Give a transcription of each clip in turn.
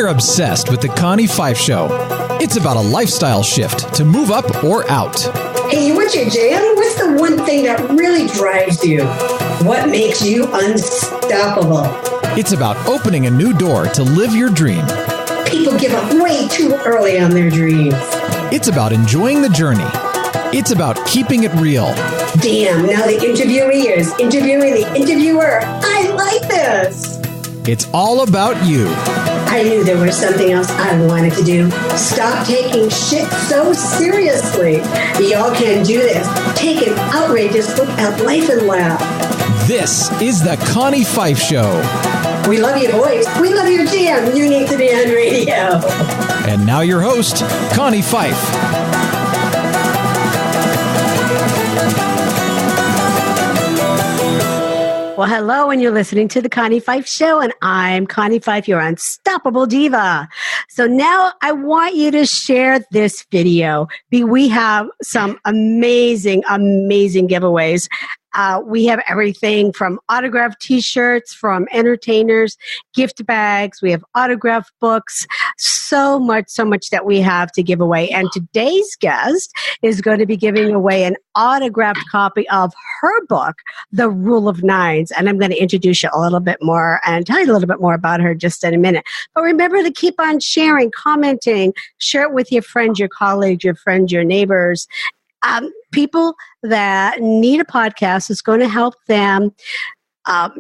you're obsessed with the Connie Pheiff Show. It's about a lifestyle shift to move up or out. Hey, what's your jam? What's the one thing that really drives you? What makes you unstoppable? It's about opening a new door to live your dream. People give up way too early on their dreams. It's about enjoying the journey. It's about keeping it real. Damn, now the interviewee is interviewing the interviewer. I like this. It's all about you. I knew there was something else I wanted to do. Stop taking shit so seriously. Y'all can do this. Take an outrageous look at life and laugh. This is the Connie Pheiff Show. We love your voice. We love your jam. You need to be on radio. And now your host, Connie Pheiff. Well, hello, and you're listening to the Connie Pheiff Show, and I'm Connie Pheiff, your unstoppable diva. So now I want you to share this video. We have some amazing, amazing giveaways. We have everything from autographed t-shirts, from entertainers, gift bags. We have autographed books, so much that we have to give away. And today's guest is going to be giving away an autographed copy of her book, The Rule of Nines. And I'm going to introduce you a little bit more and tell you a little bit more about her just in a minute. But remember to keep on sharing, commenting, share it with your friends, your colleagues, your friends, your neighbors. People that need a podcast is going to help them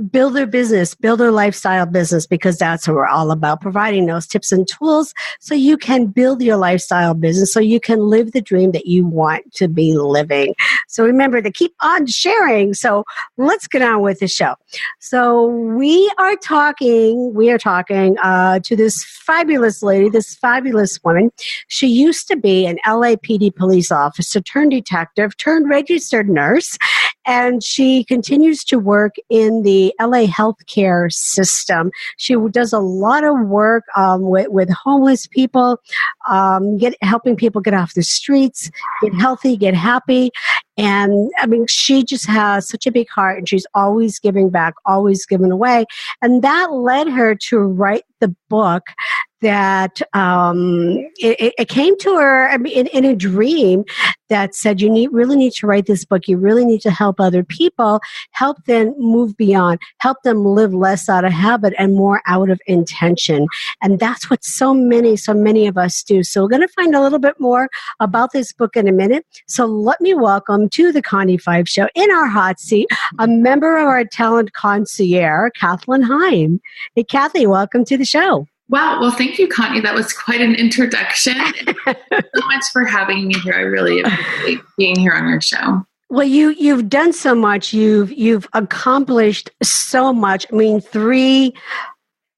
build their business, build their lifestyle business, because that's what we're all about, providing those tips and tools so you can build your lifestyle business, so you can live the dream that you want to be living. So remember to keep on sharing. So let's get on with the show. So we are talking to this fabulous lady, this fabulous woman. She used to be an LAPD police officer turned detective, turned registered nurse, and she continues to work in the LA healthcare system. She does a lot of work with homeless people, helping people get off the streets, get healthy, get happy. And I mean, she just has such a big heart, and she's always giving back, always giving away. And that led her to write the book that it came to her in a dream that said, you really need to write this book. You really need to help other people, help them move beyond, help them live less out of habit and more out of intention. And that's what so many of us do. So we're going to find a little bit more about this book in a minute. So let me welcome to the Connie Pheiff Show, in our hot seat, a member of our talent concierge, Kathleen Heim. Hey, Kathy, welcome to the show. Wow. Well, thank you, Connie. That was quite an introduction. Thank you so much for having me here. I really appreciate being here on your show. Well, you've done so much. You've accomplished so much. I mean, three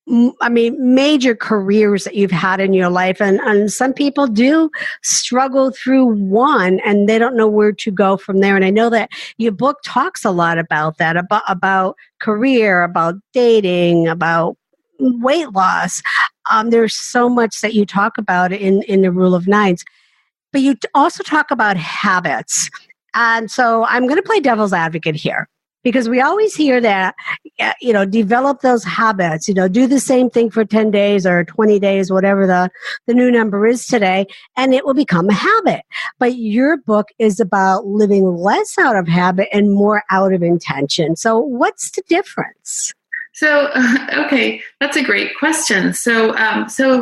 major careers that you've had in your life. And some people do struggle through one and they don't know where to go from there. And I know that your book talks a lot about that, about career, about dating, about weight loss. There's so much that you talk about in the Rule of Nines, but you also talk about habits. And so I'm going to play devil's advocate here, because we always hear that, develop those habits, do the same thing for 10 days or 20 days, whatever the new number is today, and it will become a habit. But your book is about living less out of habit and more out of intention. So what's the difference? So, okay, that's a great question. So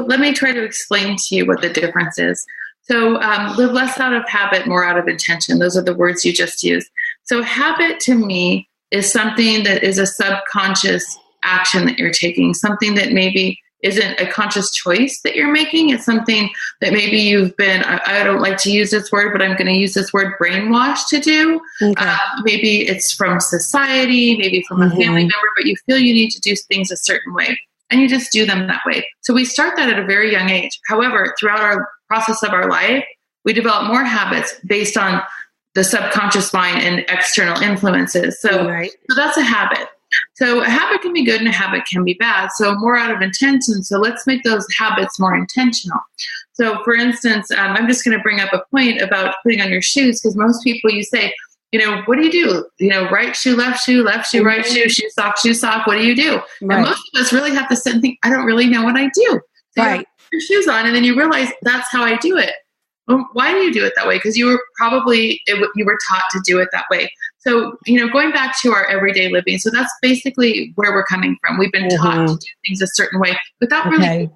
let me try to explain to you what the difference is. So live less out of habit, more out of intention. Those are the words you just used. So habit to me is something that is a subconscious action that you're taking, something that maybe isn't a conscious choice that you're making. It's something that maybe you've been, I don't like to use this word, but I'm going to use this word, brainwashed to do. Okay. Maybe it's from society, maybe from a family member, but you feel you need to do things a certain way and you just do them that way. So we start that at a very young age. However, throughout our process of our life, we develop more habits based on the subconscious mind and external influences. So that's a habit. So a habit can be good and a habit can be bad. So more out of intention. So let's make those habits more intentional. So for instance, I'm just going to bring up a point about putting on your shoes, because most people, you say, what do you do? Right shoe, left shoe, right shoe, shoe, sock, what do you do? Right. And most of us really have to sit and think, I don't really know what I do. So right. you put your shoes on, and then you realize that's how I do it. Well, why do you do it that way? Because you were you were taught to do it that way. So, going back to our everyday living. So that's basically where we're coming from. We've been taught to do things a certain way without really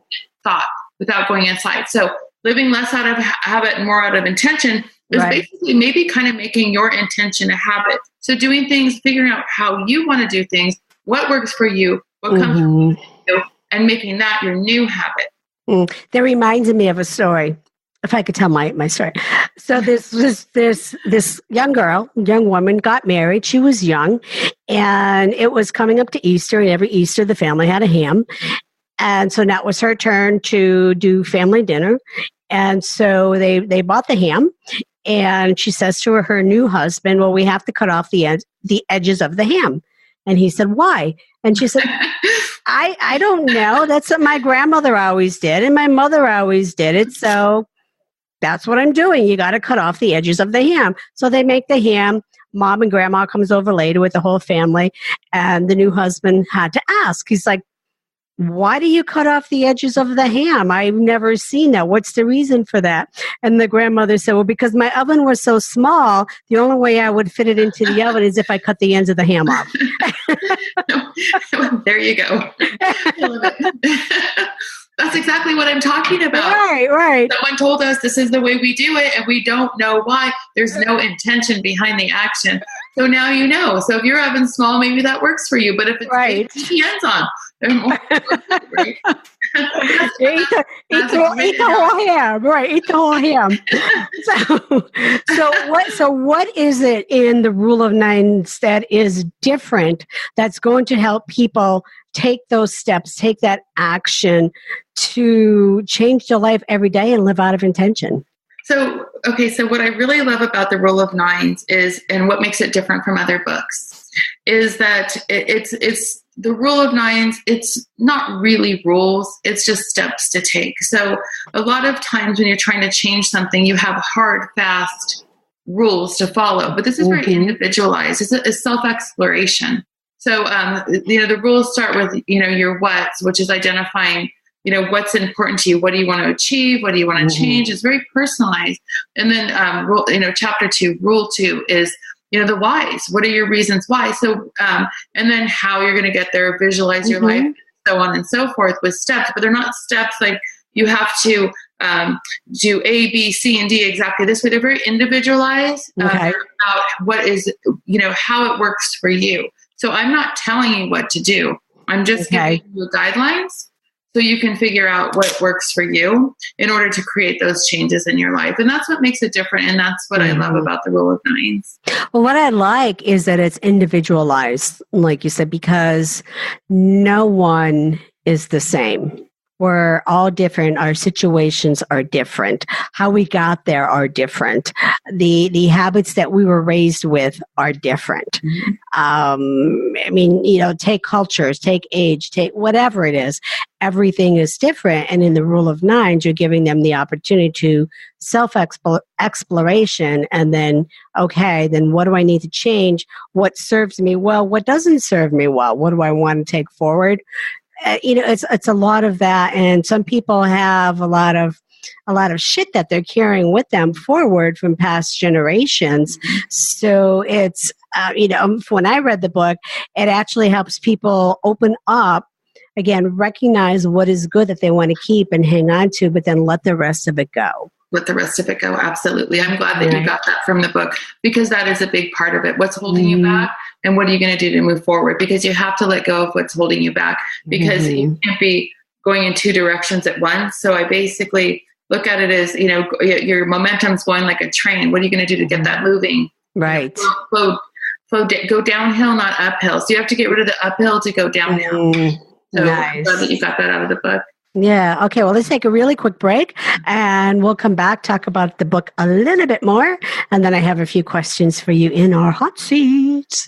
thought, without going inside. So living less out of habit and more out of intention is basically maybe kind of making your intention a habit. So doing things, figuring out how you want to do things, what works for you, what comes from you, and making that your new habit. That reminds me of a story. If I could tell my story. So this young woman got married. She was young, and it was coming up to Easter, and every Easter the family had a ham. And so now it was her turn to do family dinner. And so they bought the ham, and she says to her new husband, well, we have to cut off the edges of the ham. And he said, why? And she said, I don't know. That's what my grandmother always did, and my mother always did it. So that's what I'm doing. You got to cut off the edges of the ham. So they make the ham. Mom and grandma comes over later with the whole family. And the new husband had to ask. He's like, why do you cut off the edges of the ham? I've never seen that. What's the reason for that? And the grandmother said, well, because my oven was so small, the only way I would fit it into the oven is if I cut the ends of the ham off. There you go. I love it. That's exactly what I'm talking about. Right. Someone told us this is the way we do it, and we don't know why. There's no intention behind the action. So now you know. So if your oven's small, maybe that works for you. But if it's big, keep the ends on. They're more right? Eat the whole ham. Right. Eat the whole ham. So what is it in the rule of nines that is different that's going to help people take those steps, take that action to change their life every day and live out of intention? So what I really love about the rule of nines is, and what makes it different from other books, is that it's the rule of nines. It's not really rules. It's just steps to take. So a lot of times when you're trying to change something, you have hard, fast rules to follow, but this is very individualized. It's self-exploration. So, the rules start with, your what's, which is identifying, what's important to you. What do you want to achieve? What do you want to change? It's very personalized. And then, chapter 2, rule 2 is, the whys. What are your reasons why? So, and then how you're going to get there, visualize your life, so on and so forth with steps, but they're not steps like you have to do A, B, C, and D exactly this way. They're very individualized about what is, how it works for you. So I'm not telling you what to do. I'm just giving you guidelines so you can figure out what works for you in order to create those changes in your life. And that's what makes it different. And that's what I love about the rule of nines. Well, what I like is that it's individualized, like you said, because no one is the same. We're all different. Our situations are different. How we got there are different. The habits that we were raised with are different. Take cultures, take age, take whatever it is. Everything is different. And in the rule of nines, you're giving them the opportunity to self-exploration. And then, then what do I need to change? What serves me well? What doesn't serve me well? What do I want to take forward? It's a lot of that, and some people have a lot of shit that they're carrying with them forward from past generations. So it's when I read the book, it actually helps people open up, again, recognize what is good that they want to keep and hang on to, but then let the rest of it go. Let the rest of it go. Absolutely. I'm glad that you got that from the book, because that is a big part of it. What's holding you back, and what are you going to do to move forward? Because you have to let go of what's holding you back, because you can't be going in two directions at once. So I basically look at it as, your momentum's going like a train. What are you going to do to get that moving? Right. Go downhill, not uphill. So you have to get rid of the uphill to go downhill. So nice. I'm glad that you got that out of the book. Yeah. Okay. Well, let's take a really quick break, and we'll come back, talk about the book a little bit more. And then I have a few questions for you in our hot seats.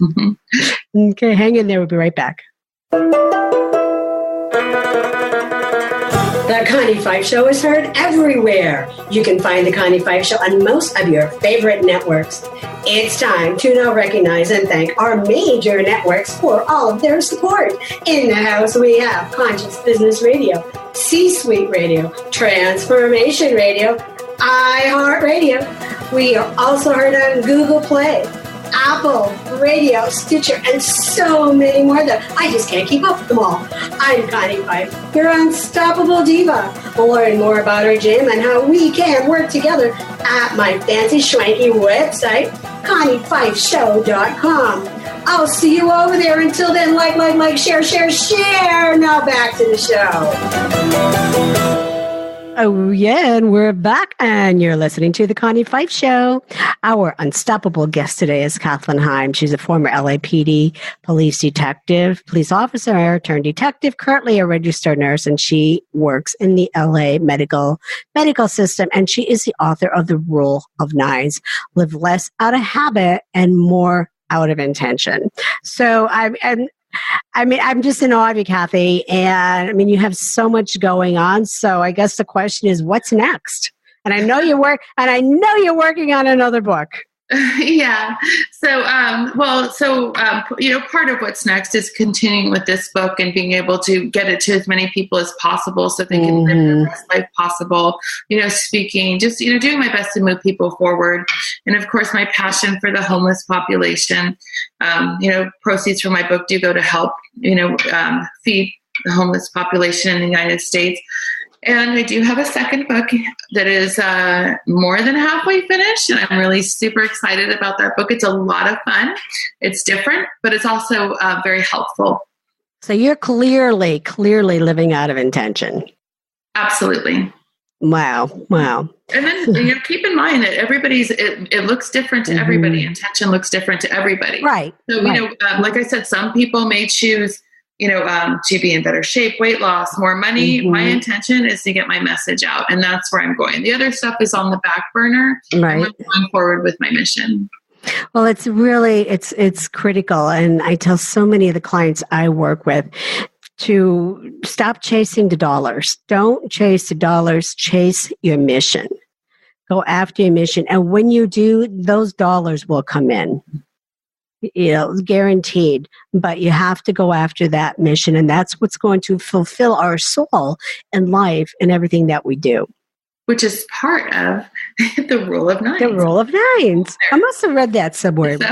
Okay. Hang in there. We'll be right back. The Connie Pheiff Show is heard everywhere. You can find The Connie Pheiff Show on most of your favorite networks. It's time to now recognize and thank our major networks for all of their support. In the house, we have Conscious Business Radio, C-Suite Radio, Transformation Radio, iHeartRadio. We are also heard on Google Play, Apple, Radio, Stitcher, and so many more that I just can't keep up with them all. I'm Connie Pheiff, your unstoppable diva. Learn more about our gym and how we can work together at my fancy schwanky website, ConniePheiffShow.com. I'll see you over there. Until then, like, share. Now back to the show. Oh, yeah, and we're back, and you're listening to The Connie Pheiff Show. Our unstoppable guest today is Kathleen Heim. She's a former LAPD police officer turned detective, currently a registered nurse, and she works in the LA medical system, and she is the author of The Rule of Nines, Live Less Out of Habit and More Out of Intention. So I'm just in awe of you, Kathy. And you have so much going on. So I guess the question is, what's next? And I know you're working on another book. Yeah. So, part of what's next is continuing with this book and being able to get it to as many people as possible so they can live the best life possible, speaking, just, doing my best to move people forward. And of course, my passion for the homeless population, proceeds from my book do go to help, feed the homeless population in the United States. And I do have a second book that is more than halfway finished, and I'm really super excited about that book. It's a lot of fun. It's different, but it's also very helpful. So you're clearly living out of intention. Absolutely. Wow. And then keep in mind that it looks different to everybody. Intention looks different to everybody. Right. So, like I said, some people may choose to be in better shape, weight loss, more money. My intention is to get my message out, and that's where I'm going. The other stuff is on the back burner. Right. I'm going forward with my mission. Well, it's really, it's critical. And I tell so many of the clients I work with to stop chasing the dollars. Don't chase the dollars, chase your mission. Go after your mission. And when you do, those dollars will come in. Guaranteed, but you have to go after that mission, and that's what's going to fulfill our soul and life and everything that we do. Which is part of the Rule of Nines. The Rule of Nines. I must have read that somewhere. So,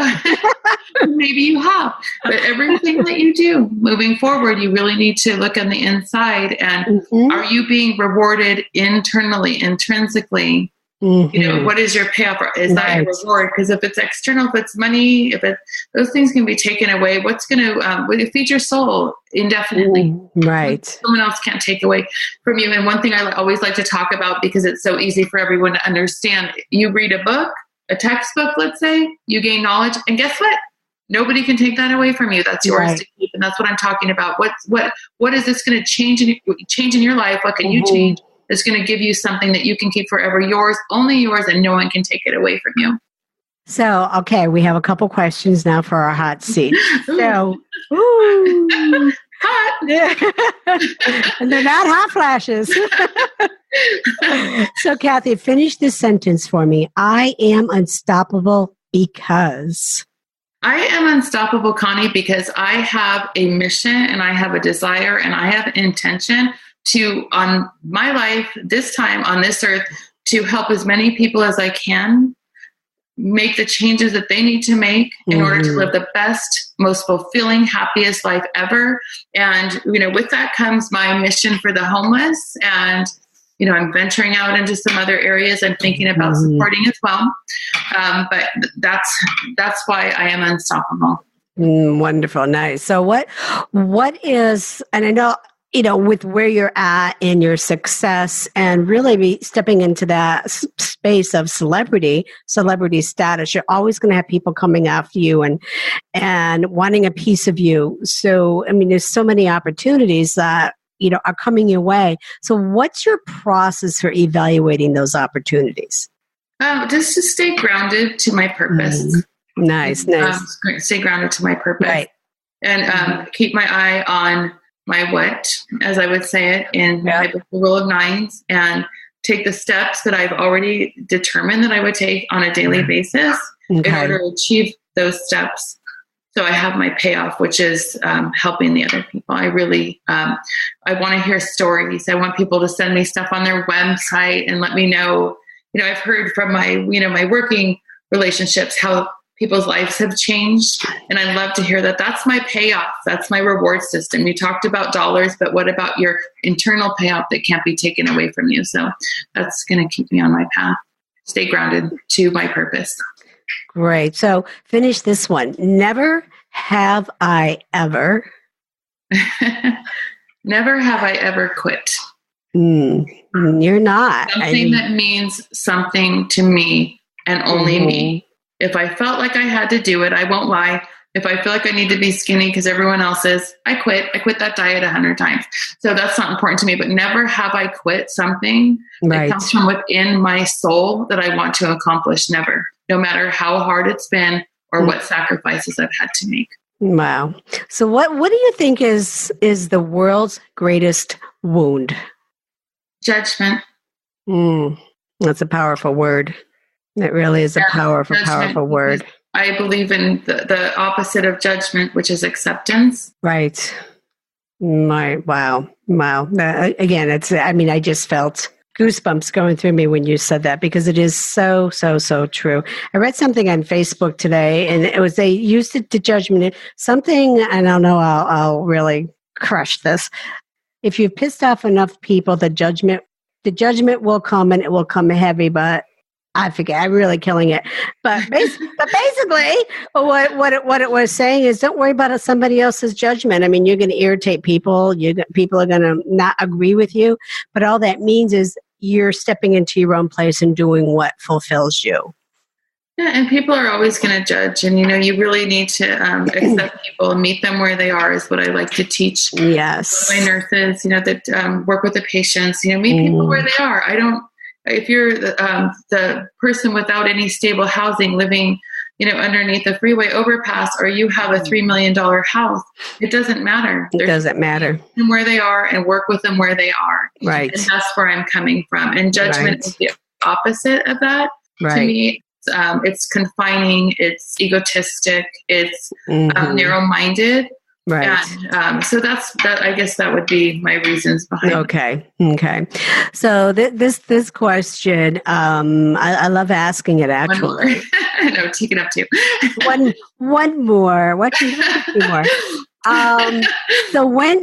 maybe you have, but everything that you do moving forward, you really need to look on the inside and are you being rewarded internally, intrinsically? What is your payoff? Is that a reward? Because if it's external, if it's money, those things can be taken away, what's going to feed your soul indefinitely? Right. Someone else can't take away from you. And one thing I always like to talk about, because it's so easy for everyone to understand, you read a book, a textbook, let's say, you gain knowledge, and guess what? Nobody can take that away from you. That's yours to keep. And that's what I'm talking about. What is this going to change in your life? What can you change? It's going to give you something that you can keep forever, yours, only yours, and no one can take it away from you. So, okay, we have a couple questions now for our hot seat. So, hot. And they're not hot flashes. So, Kathy, finish this sentence for me. I am unstoppable because... I am unstoppable, Connie, because I have a mission and I have a desire and I have intention to, on my life, this time on this earth, to help as many people as I can make the changes that they need to make in order to live the best, most fulfilling, happiest life ever. And, with that comes my mission for the homeless. And, I'm venturing out into some other areas I'm thinking about supporting as well. But that's why I am unstoppable. Wonderful. Nice. So what is, and I know, with where you're at in your success and really be stepping into that space of celebrity status, you're always going to have people coming after you and wanting a piece of you. So, there's so many opportunities that, are coming your way. So what's your process for evaluating those opportunities? Just to stay grounded to my purpose. Nice. Stay grounded to my purpose. Right. And keep my eye on my what, as I would say it, in my rule of nines, and take the steps that I've already determined that I would take on a daily basis in order to achieve those steps. So I have my payoff, which is helping the other people. I really, I want to hear stories. I want people to send me stuff on their website and let me know. I've heard from my, my working relationships how people's lives have changed. And I love to hear that. That's my payoff. That's my reward system. You talked about dollars, but what about your internal payoff that can't be taken away from you? So that's going to keep me on my path, stay grounded to my purpose. Great. So finish this one. Never have I ever. Never have I ever quit. You're not. Something that means something to me and only me. If I felt like I had to do it, I won't lie. If I feel like I need to be skinny because everyone else is, I quit. I quit that diet 100 times. So that's not important to me, but never have I quit something that comes from within my soul that I want to accomplish. Never, no matter how hard it's been or what sacrifices I've had to make. Wow. So what do you think is the world's greatest wound? Judgment. That's a powerful word. It really is a powerful word. I believe in the opposite of judgment, which is acceptance. Right. Wow. Again, I just felt goosebumps going through me when you said that, because it is so true. I read something on Facebook today, and it was, they used it to judgment. Something, I don't know, I'll really crush this. If you've pissed off enough people, the judgment will come, and it will come heavy, but I forget. I'm really killing it. But basically, what it was saying is, don't worry about somebody else's judgment. I mean, you're going to irritate people. People are going to not agree with you. But all that means is you're stepping into your own place and doing what fulfills you. Yeah, and people are always going to judge. And, you really need to accept people and meet them where they are, is what I like to teach. Yes. My nurses, that work with the patients, meet people where they are. If you're the person without any stable housing living, underneath the freeway overpass, or you have a $3 million house, it doesn't matter. It doesn't matter. Where they are, and work with them where they are. Right. And that's where I'm coming from. And judgment is the opposite of that. Right. To me, it's confining, it's egotistic, it's narrow-minded. Right. And so that. I guess that would be my reasons behind it. Okay. So this question, I love asking it, actually. No, take it up too. one more. What can you more?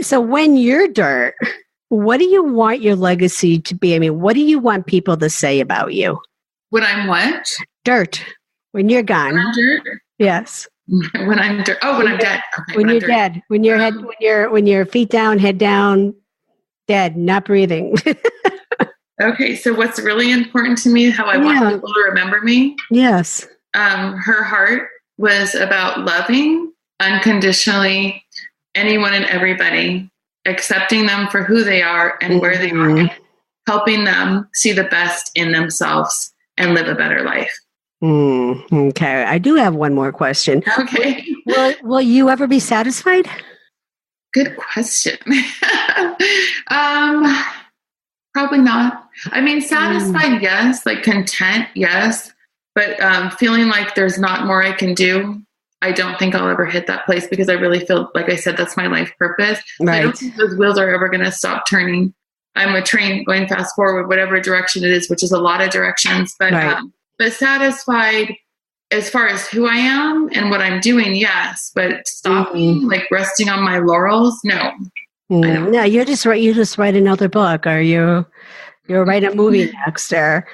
So when you're dirt, what do you want your legacy to be? I mean, what do you want people to say about you? When I'm what? Dirt. When you're gone. When I'm dirt? Yes. When I'm dirt. Oh, when I'm dead. Okay, when you're dead. When your feet down, head down, dead, not breathing. Okay, so what's really important to me, how I want people to remember me? Yes. Her heart was about loving unconditionally anyone and everybody, accepting them for who they are and where they are, helping them see the best in themselves and live a better life. Okay. I do have one more question. Okay. Will you ever be satisfied? Good question. Probably not. I mean, satisfied, yes. Like content, yes. But feeling like there's not more I can do, I don't think I'll ever hit that place, because I really feel, like I said, that's my life purpose. Right. I don't think those wheels are ever going to stop turning. I'm a train going fast forward, whatever direction it is, which is a lot of directions. But but satisfied as far as who I am and what I'm doing, yes. But stopping, like resting on my laurels, no. No, you're just right. You just write another book, or you'll write a movie next, or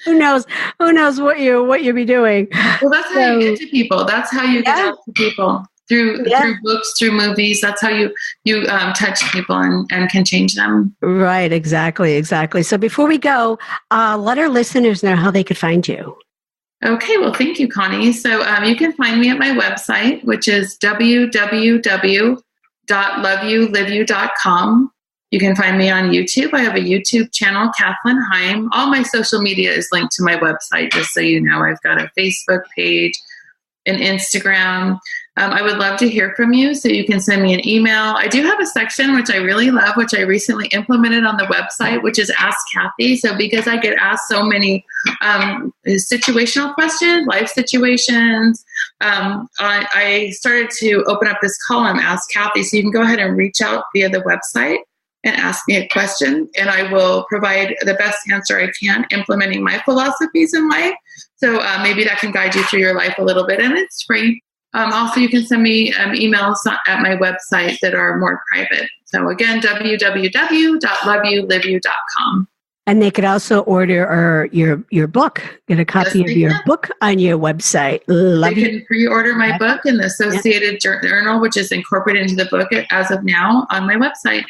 who knows what you'll be doing. Well, that's how you get to people. That's how you get out to people through books, through movies. That's how you touch people and can change them. Right. Exactly. So before we go, let our listeners know how they could find you. Okay. Well, thank you, Connie. So you can find me at my website, which is www.loveyouliveyu.com. You can find me on YouTube. I have a YouTube channel, Kathleen Heim. All my social media is linked to my website, just so you know. I've got a Facebook page, an Instagram. I would love to hear from you. So you can send me an email. I do have a section, which I really love, which I recently implemented on the website, which is Ask Kathy. So because I get asked so many situational questions, life situations, I started to open up this column, Ask Kathy. So you can go ahead and reach out via the website and ask me a question, and I will provide the best answer I can, implementing my philosophies in life. So maybe that can guide you through your life a little bit, and it's free. Also, you can send me emails at my website that are more private. So again, www.loveyouliveyou.com. And they could also order your book, get a copy of your book on your website. They can pre-order my book and the associated journal, which is incorporated into the book as of now on my website.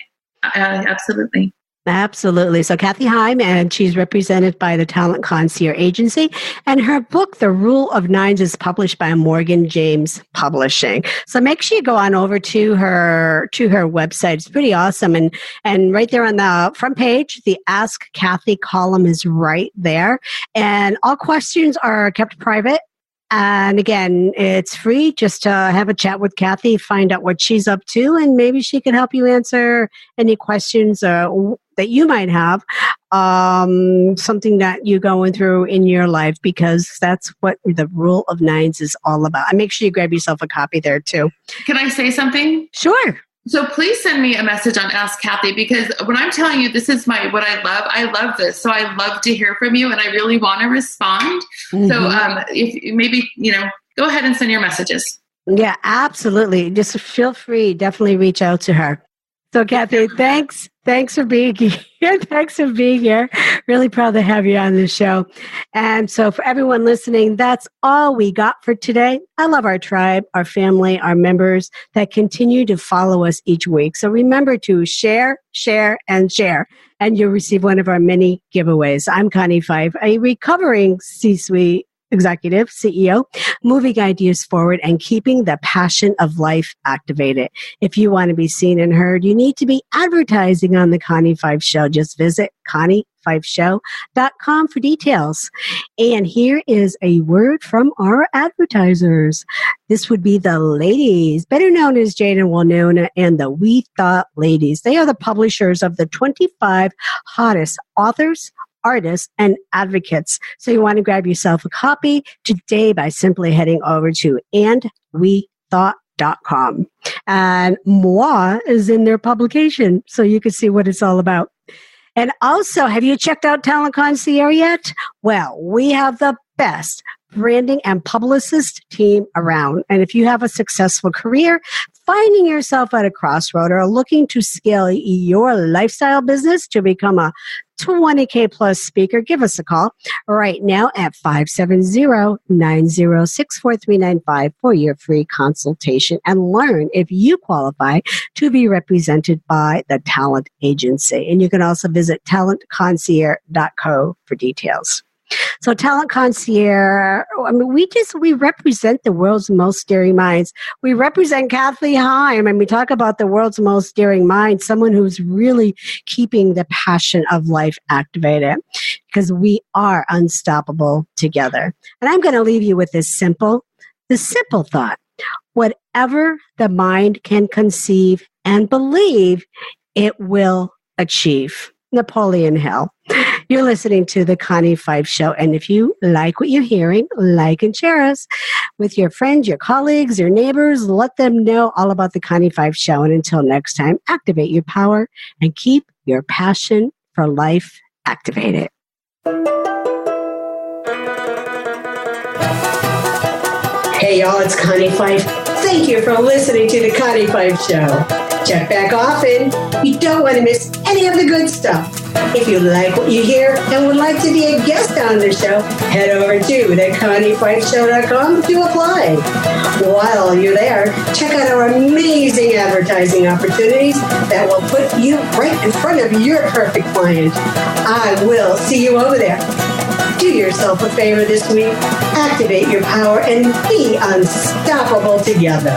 Absolutely. Absolutely. So Kathy Heim, and she's represented by the Talent Concierge Agency, and her book, The Rule of Nines, is published by Morgan James Publishing. So make sure you go on over to her website. It's pretty awesome. And right there on the front page, the Ask Kathy column is right there. And all questions are kept private. And again, it's free just to have a chat with Kathy, find out what she's up to, and maybe she can help you answer any questions that you might have, something that you're going through in your life, because that's what the Rule of Nines is all about. And make sure you grab yourself a copy there too. Can I say something? Sure. So please send me a message on Ask Kathy, because when I'm telling you this is what I love this. So I love to hear from you, and I really want to respond. Mm-hmm. So if maybe, go ahead and send your messages. Yeah, absolutely. Just feel free. Definitely reach out to her. So Kathy, thanks for being here. Thanks for being here. Really proud to have you on the show. And so for everyone listening, that's all we got for today. I love our tribe, our family, our members that continue to follow us each week. So remember to share, and share, and you'll receive one of our many giveaways. I'm Connie Pheiff, a recovering C-suite executive, CEO, moving ideas forward and keeping the passion of life activated. If you want to be seen and heard, you need to be advertising on the Connie Pheiff Show. Just visit ConniePheiffShow.com for details. And here is a word from our advertisers. This would be the ladies, better known as Jade and Winona, and the We Thought Ladies. They are the publishers of the 25 hottest authors, artists, and advocates. So you want to grab yourself a copy today by simply heading over to andwethought.com. And moi is in their publication, so you can see what it's all about. And also, have you checked out Talent Concierge yet? Well, we have the best branding and publicist team around. And if you have a successful career, finding yourself at a crossroad, or looking to scale your lifestyle business to become a 20K plus speaker, give us a call right now at 570-906-4395 for your free consultation and learn if you qualify to be represented by the talent agency. And you can also visit talentconcierge.co for details. So Talent Concierge, we represent the world's most daring minds. We represent Kathy Heim, and we talk about the world's most daring mind, someone who's really keeping the passion of life activated, because we are unstoppable together. And I'm going to leave you with the simple thought. Whatever the mind can conceive and believe, it will achieve. Napoleon Hill. You're listening to the Connie Pheiff Show. And if you like what you're hearing, like and share us with your friends, your colleagues, your neighbors. Let them know all about the Connie Pheiff Show. And until next time, activate your power and keep your passion for life activated. Hey, y'all, it's Connie Pheiff. Thank you for listening to the Connie Pheiff Show. Check back often. You don't want to miss any of the good stuff. If you like what you hear and would like to be a guest on the show, head over to theconniepfeifshow.com to apply. While you're there, check out our amazing advertising opportunities that will put you right in front of your perfect client. I will see you over there. Do yourself a favor this week. Activate your power and be unstoppable together.